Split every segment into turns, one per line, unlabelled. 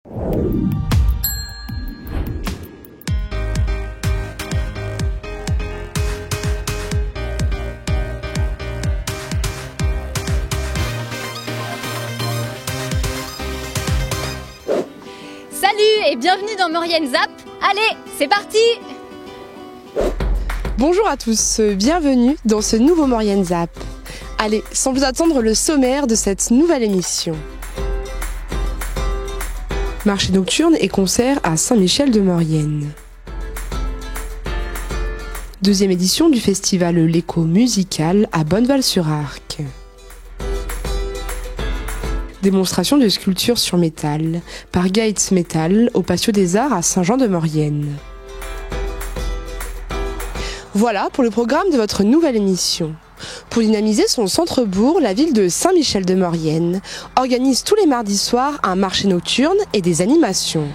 Salut et bienvenue dans Maurienne Zap. Allez, c'est parti!
Bonjour à tous, bienvenue dans ce nouveau Maurienne Zap. Allez, sans plus attendre, le sommaire de cette nouvelle émission. Marché nocturne et concert à Saint-Michel-de-Maurienne. Deuxième édition du festival L'Écho musical à Bonneval-sur-Arc. Démonstration de sculpture sur métal par Gates Metal au Patio des Arts à Saint-Jean-de-Maurienne. Voilà pour le programme de votre nouvelle émission. Pour dynamiser son centre-bourg, la ville de Saint-Michel-de-Maurienne organise tous les mardis soirs un marché nocturne et des animations.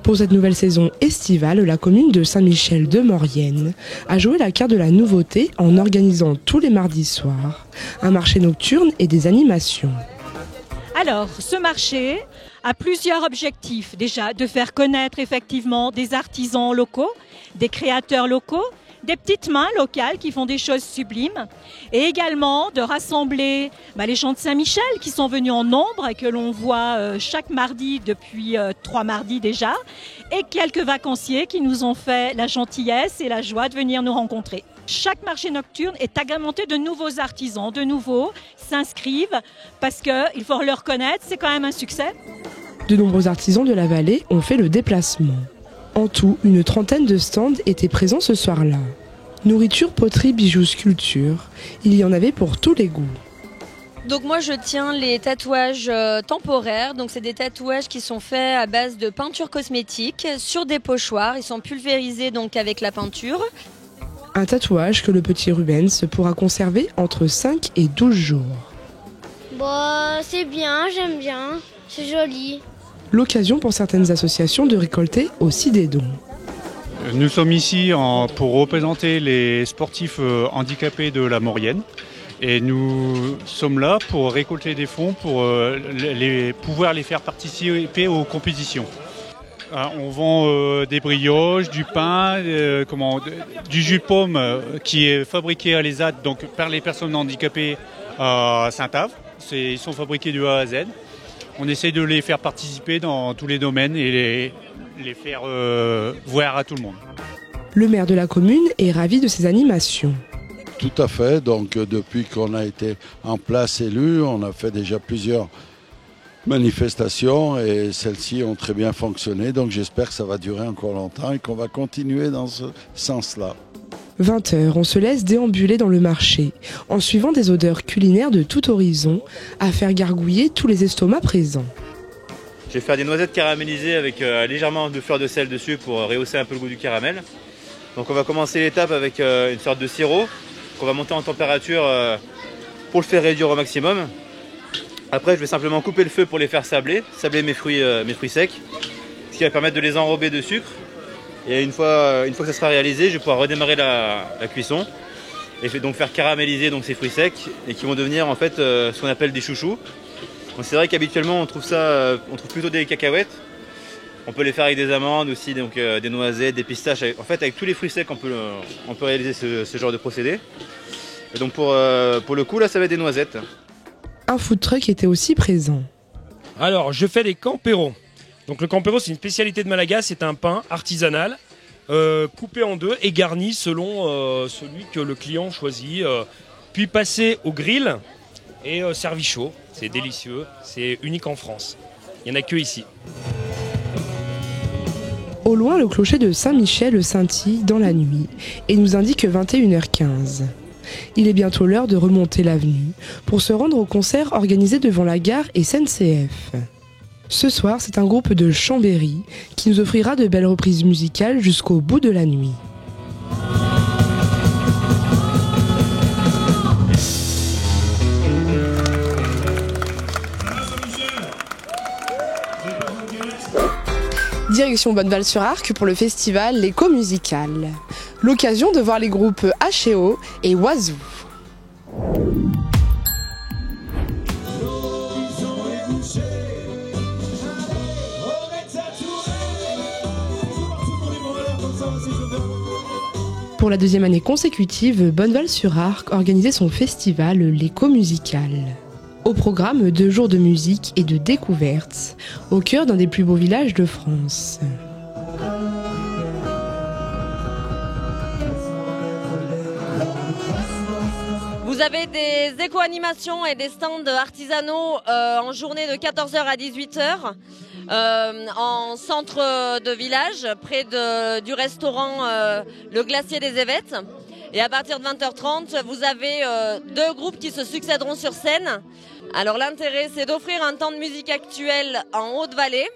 Pour cette nouvelle saison estivale, la commune de Saint-Michel-de-Maurienne a joué la carte de la nouveauté en organisant tous les mardis soirs un marché nocturne et des animations.
Alors, ce marché a plusieurs objectifs. Déjà, de faire connaître effectivement des artisans locaux, des créateurs locaux, des petites mains locales qui font des choses sublimes, et également de rassembler les gens de Saint-Michel qui sont venus en nombre et que l'on voit chaque mardi depuis 3 mardis déjà, et quelques vacanciers qui nous ont fait la gentillesse et la joie de venir nous rencontrer. Chaque marché nocturne est agrémenté de nouveaux artisans, de nouveaux s'inscrivent parce qu'il faut le reconnaître, c'est quand même un succès.
De nombreux artisans de la vallée ont fait le déplacement. En tout, une trentaine de stands étaient présents ce soir-là. Nourriture, poterie, bijoux, sculpture, il y en avait pour tous les goûts.
Donc moi je tiens les tatouages temporaires, donc c'est des tatouages qui sont faits à base de peinture cosmétique sur des pochoirs, ils sont pulvérisés donc avec la peinture.
Un tatouage que le petit Rubens pourra conserver entre 5 et 12 jours.
Bon, c'est bien, j'aime bien, c'est joli.
L'occasion pour certaines associations de récolter aussi des dons.
Nous sommes ici pour représenter les sportifs handicapés de la Maurienne. Et nous sommes là pour récolter des fonds pour pouvoir les faire participer aux compétitions. On vend des brioches, du pain, du jus de pomme qui est fabriqué à l'ESAT donc par les personnes handicapées à Saint-Ave. Ils sont fabriqués de A à Z. On essaie de les faire participer dans tous les domaines et les faire voir à tout le monde.
Le maire de la commune est ravi de ces animations.
Tout à fait, donc depuis qu'on a été en place élu, on a fait déjà plusieurs manifestations et celles-ci ont très bien fonctionné, donc j'espère que ça va durer encore longtemps et qu'on va continuer dans ce sens-là.
20h, on se laisse déambuler dans le marché, en suivant des odeurs culinaires de tout horizon, à faire gargouiller tous les estomacs présents.
Je vais faire des noisettes caramélisées avec légèrement de fleur de sel dessus pour rehausser un peu le goût du caramel. Donc on va commencer l'étape avec une sorte de sirop qu'on va monter en température pour le faire réduire au maximum. Après, je vais simplement couper le feu pour les faire sabler mes fruits secs, ce qui va permettre de les enrober de sucre. Et une fois que ça sera réalisé, je vais pouvoir redémarrer la cuisson et je vais donc faire caraméliser donc ces fruits secs et qui vont devenir en fait ce qu'on appelle des chouchous. Donc c'est vrai qu'habituellement on trouve plutôt des cacahuètes. On peut les faire avec des amandes aussi, donc des noisettes, des pistaches. En fait, avec tous les fruits secs, on peut réaliser ce genre de procédé. Et donc pour le coup, là, ça va être des noisettes.
Un food truck était aussi présent.
Alors, je fais des campéros. Donc le campero, c'est une spécialité de Malaga, c'est un pain artisanal, coupé en deux et garni selon celui que le client choisit. Puis passé au grill et servi chaud. C'est délicieux, c'est unique en France. Il n'y en a que ici.
Au loin, le clocher de Saint-Michel scintille dans la nuit et nous indique 21h15. Il est bientôt l'heure de remonter l'avenue pour se rendre au concert organisé devant la gare SNCF. Ce soir, c'est un groupe de Chambéry qui nous offrira de belles reprises musicales jusqu'au bout de la nuit. Direction Bonneval-sur-Arc pour le festival L'Écho musical. L'occasion de voir les groupes H&O et Oiseau. Pour la deuxième année consécutive, Bonneval-sur-Arc organisait son festival L'Écho Musical. Au programme 2 jours de musique et de découvertes, au cœur d'un des plus beaux villages de France.
Vous avez des éco-animations et des stands artisanaux en journée de 14h à 18h en centre de village, près du restaurant Le Glacier des Évêques. Et à partir de 20h30, vous avez 2 groupes qui se succéderont sur scène. Alors l'intérêt, c'est d'offrir un temps de musique actuelle en Haute-Vallée.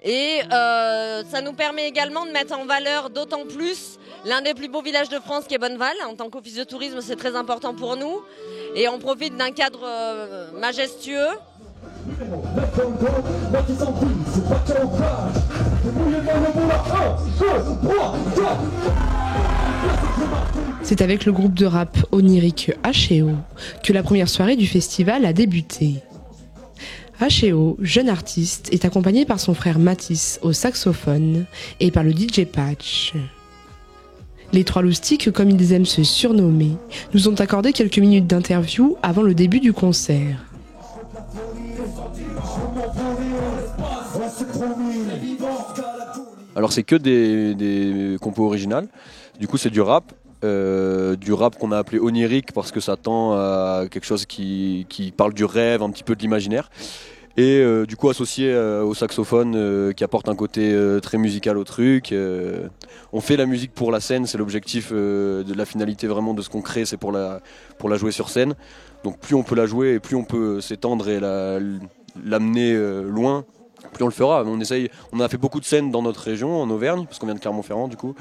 Et ça nous permet également de mettre en valeur d'autant plus l'un des plus beaux villages de France qui est Bonneval. En tant qu'office de tourisme, c'est très important pour nous. Et on profite d'un cadre majestueux.
C'est avec le groupe de rap onirique H&O que la première soirée du festival a débuté. H&O, jeune artiste, est accompagné par son frère Mathis au saxophone et par le DJ Patch. Les trois loustiques, comme ils aiment se surnommer, nous ont accordé quelques minutes d'interview avant le début du concert.
Alors c'est que des compos originales, du coup c'est du rap qu'on a appelé onirique parce que ça tend à quelque chose qui parle du rêve, un petit peu de l'imaginaire. Et du coup associé au saxophone qui apporte un côté très musical au truc. On fait la musique pour la scène, c'est l'objectif de la finalité vraiment de ce qu'on crée, c'est pour la jouer sur scène. Donc plus on peut la jouer et plus on peut s'étendre et l'amener loin, plus on le fera. On a fait beaucoup de scènes dans notre région, en Auvergne, parce qu'on vient de Clermont-Ferrand du coup.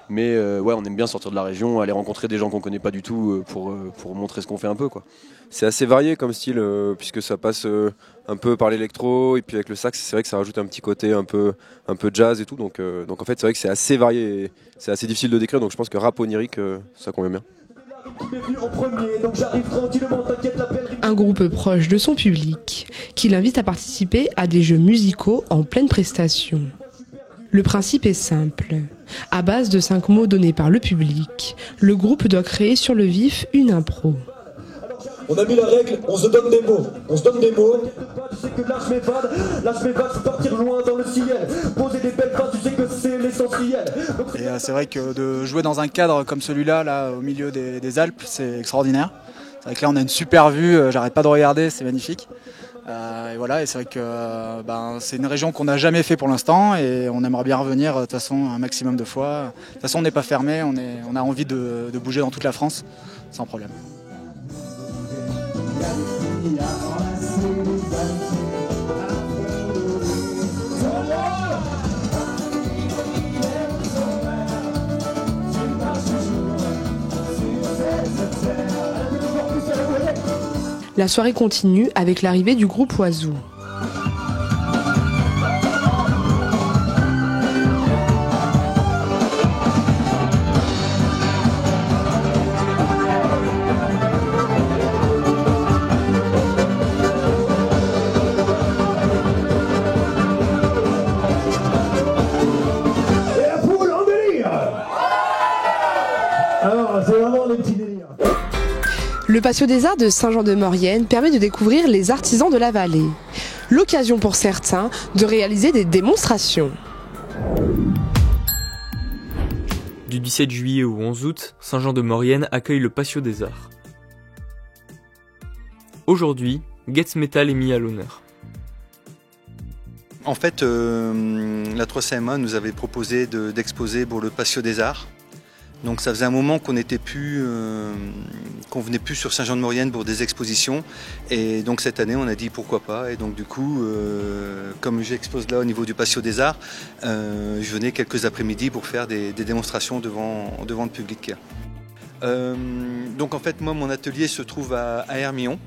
Mais ouais, on aime bien sortir de la région, aller rencontrer des gens qu'on connaît pas du tout pour montrer ce qu'on fait un peu, quoi.
C'est assez varié comme style, puisque ça passe un peu par l'électro, et puis avec le sax, c'est vrai que ça rajoute un petit côté un peu jazz et tout. Donc en fait, c'est vrai que c'est assez varié, et c'est assez difficile de décrire. Donc je pense que rap onirique, ça convient bien.
Un groupe proche de son public qui l'invite à participer à des jeux musicaux en pleine prestation. Le principe est simple. À base de 5 mots donnés par le public, le groupe doit créer sur le vif une impro.
On a mis la règle, on se donne des mots. On se donne des mots. Tu sais que lâche mes vannes, c'est partir loin dans le ciel. Poser des belles phrases, tu sais que c'est l'essentiel.
Et c'est vrai que de jouer dans un cadre comme celui-là, là, au milieu des Alpes, c'est extraordinaire. C'est vrai que là, on a une super vue, j'arrête pas de regarder, c'est magnifique. Et voilà, et c'est vrai que c'est une région qu'on n'a jamais fait pour l'instant et on aimerait bien revenir de toute façon un maximum de fois. De toute façon, on n'est pas fermé, on a envie de bouger dans toute la France sans problème.
La soirée continue avec l'arrivée du groupe Oiseau. Le patio des arts de Saint-Jean-de-Maurienne permet de découvrir les artisans de la vallée. L'occasion pour certains de réaliser des démonstrations.
Du 17 juillet au 11 août, Saint-Jean-de-Maurienne accueille le patio des arts. Aujourd'hui, Getz Metal est mis à l'honneur.
En fait, la 3CMA nous avait proposé d'exposer pour le patio des arts. Donc ça faisait un moment qu'on venait plus sur Saint-Jean-de-Maurienne pour des expositions. Et donc cette année, on a dit pourquoi pas. Et donc du coup, comme j'expose là au niveau du patio des arts, je venais quelques après-midi pour faire des démonstrations devant le public. Donc en fait, moi, mon atelier se trouve à Hermillon.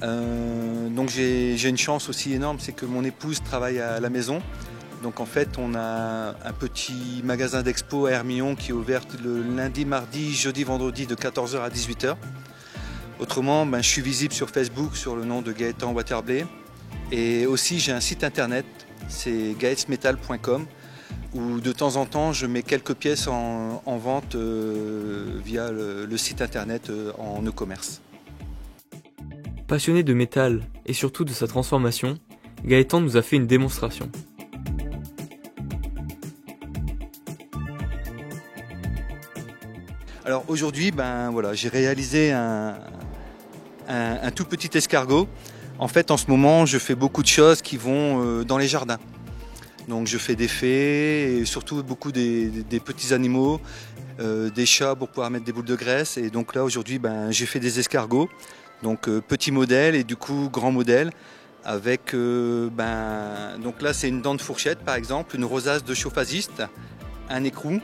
Donc j'ai une chance aussi énorme, c'est que mon épouse travaille à la maison. Donc en fait, on a un petit magasin d'expo à Hermillon qui est ouvert le lundi, mardi, jeudi, vendredi de 14h à 18h. Autrement, je suis visible sur Facebook sur le nom de Gaëtan Waterblay. Et aussi, j'ai un site internet, c'est gaetsmetal.com, où de temps en temps, je mets quelques pièces en vente via le site internet en e-commerce.
Passionné de métal et surtout de sa transformation, Gaëtan nous a fait une démonstration.
Alors aujourd'hui, voilà, j'ai réalisé un tout petit escargot. En fait, en ce moment, je fais beaucoup de choses qui vont dans les jardins. Donc je fais des fées et surtout beaucoup des petits animaux, des chats pour pouvoir mettre des boules de graisse. Et donc là, aujourd'hui, j'ai fait des escargots. Donc petit modèle et du coup grand modèle. Avec, donc là, c'est une dent de fourchette, par exemple, une rosace de chauffagiste, un écrou.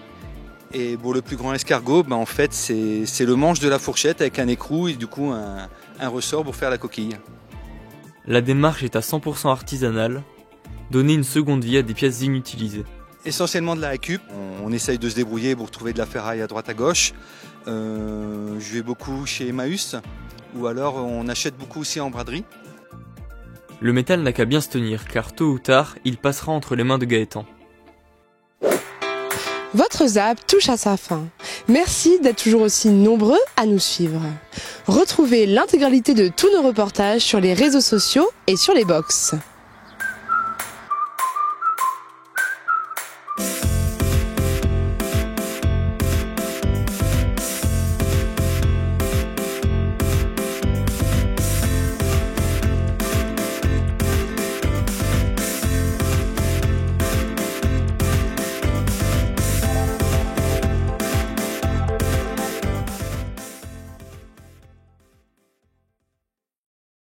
Et pour le plus grand escargot, en fait, c'est le manche de la fourchette avec un écrou et du coup un ressort pour faire la coquille.
La démarche est à 100% artisanale, donner une seconde vie à des pièces inutilisées.
Essentiellement de la récup, on essaye de se débrouiller pour trouver de la ferraille à droite à gauche. Je vais beaucoup chez Emmaüs ou alors on achète beaucoup aussi en braderie.
Le métal n'a qu'à bien se tenir car tôt ou tard, il passera entre les mains de Gaëtan.
Votre zap touche à sa fin. Merci d'être toujours aussi nombreux à nous suivre. Retrouvez l'intégralité de tous nos reportages sur les réseaux sociaux et sur les box.